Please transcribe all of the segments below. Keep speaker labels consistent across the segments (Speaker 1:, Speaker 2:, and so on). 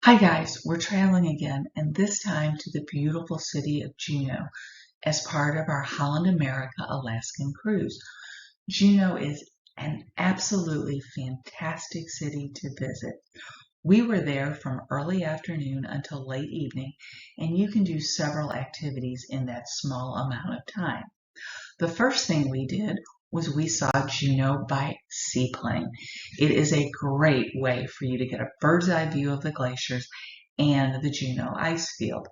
Speaker 1: Hi guys, we're traveling again, and this time to the beautiful city of Juneau as part of our Holland America Alaskan cruise. Juneau is an absolutely fantastic city to visit. We were there from early afternoon until late evening, and you can do several activities in that small amount of time. The first thing we did was we saw Juneau by seaplane. It is a great way for you to get a bird's eye view of the glaciers and the Juneau ice field.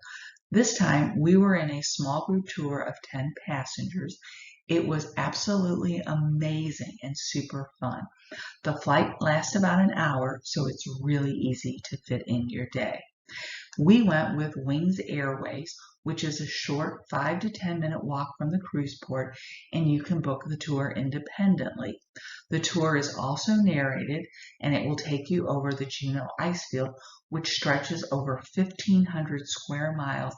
Speaker 1: This time we were in a small group tour of 10 passengers. It was absolutely amazing and super fun. The flight lasts about an hour, so it's really easy to fit in your day. We went with Wings Airways, which is a short 5 to 10-minute walk from the cruise port, and you can book the tour independently. The tour is also narrated, and it will take you over the Juneau ice field, which stretches over 1,500 square miles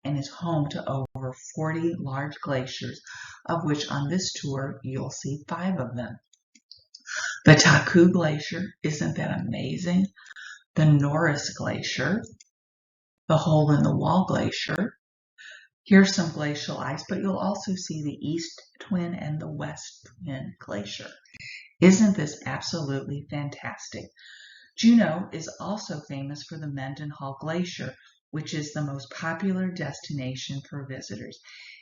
Speaker 1: and is home to over 40 large glaciers, of which on this tour you'll see 5 of them. The Taku Glacier, isn't that amazing? The Norris Glacier, the Hole in the Wall Glacier. Here's some glacial ice, but you'll also see the East Twin and the West Twin Glacier. Isn't this absolutely fantastic? Juneau is also famous for the Mendenhall Glacier, which is the most popular destination for visitors.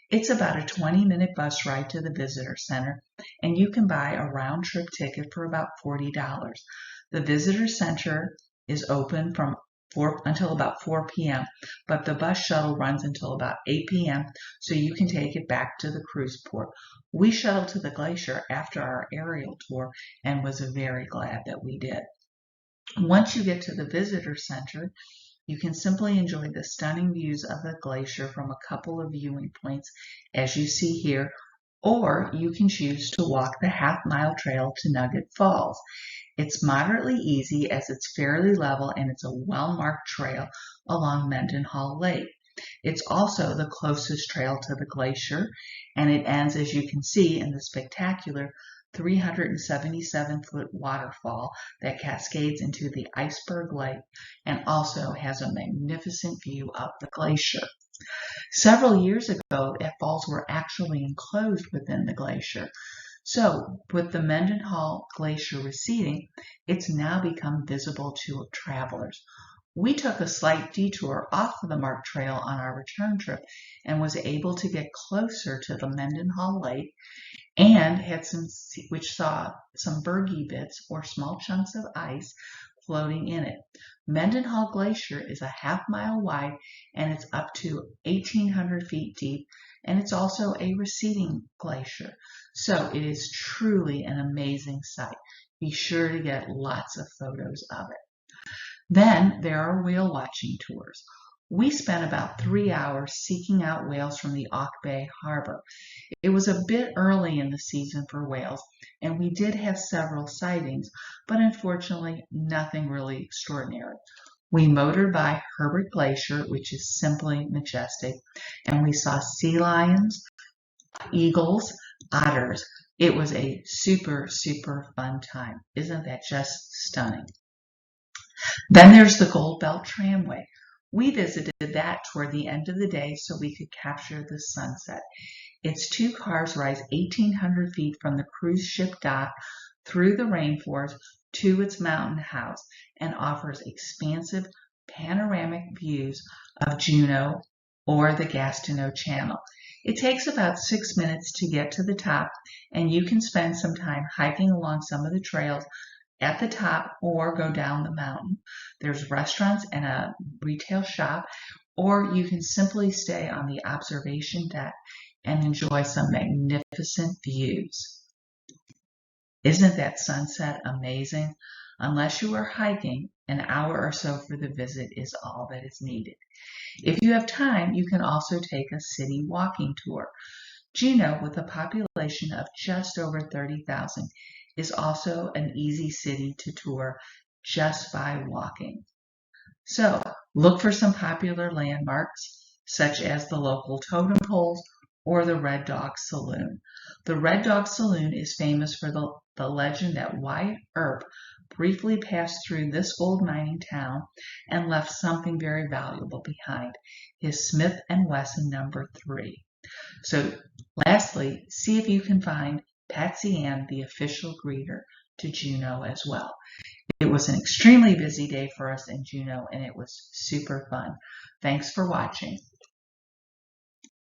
Speaker 1: It's about a 20-minute bus ride to the visitor center, and you can buy a round-trip ticket for about $40. The visitor center is open from until about 4 p.m., but the bus shuttle runs until about 8 p.m., so you can take it back to the cruise port. We shuttled to the glacier after our aerial tour and was very glad that we did. Once you get to the visitor center, you can simply enjoy the stunning views of the glacier from a couple of viewing points, as you see here, or you can choose to walk the half-mile trail to Nugget Falls. It's moderately easy as it's fairly level and it's a well-marked trail along Mendenhall Lake. It's also the closest trail to the glacier, and it ends, as you can see, in the spectacular 377-foot waterfall that cascades into the Iceberg Lake and also has a magnificent view of the glacier. Several years ago, the falls were actually enclosed within the glacier. So, with the Mendenhall Glacier receding, it's now become visible to travelers. We took a slight detour off of the marked trail on our return trip and was able to get closer to the Mendenhall Lake and which saw some bergy bits or small chunks of ice floating in it. Mendenhall Glacier is a half-mile wide and it's up to 1,800 feet deep, and it's also a receding glacier. So it is truly an amazing sight. Be sure to get lots of photos of it. Then there are whale watching tours. We spent about 3 hours seeking out whales from the Auk Bay Harbor. It was a bit early in the season for whales, and we did have several sightings, but unfortunately nothing really extraordinary. We motored by Herbert Glacier, which is simply majestic, and we saw sea lions, eagles, otters. It was a super, super fun time. Isn't that just stunning? Then there's the Goldbelt Tramway. We visited that toward the end of the day so we could capture the sunset. Its 2 cars rise 1,800 feet from the cruise ship dock through the rainforest to its mountain house and offers expansive panoramic views of Juneau or the Gastineau Channel. It takes about 6 minutes to get to the top, and you can spend some time hiking along some of the trails at the top or go down the mountain. There's restaurants and a retail shop, or you can simply stay on the observation deck and enjoy some magnificent views. Isn't that sunset amazing? Unless you are hiking, an hour or so for the visit is all that is needed. If you have time, you can also take a city walking tour. Juneau, with a population of just over 30,000, is also an easy city to tour just by walking. So, look for some popular landmarks, such as the local totem poles or the Red Dog Saloon. The Red Dog Saloon is famous for the legend that Wyatt Earp briefly passed through this gold mining town and left something very valuable behind, his Smith & Wesson number 3. So lastly, see if you can find Patsy Ann, the official greeter to Juneau as well. It was an extremely busy day for us in Juneau, and it was super fun. Thanks for watching.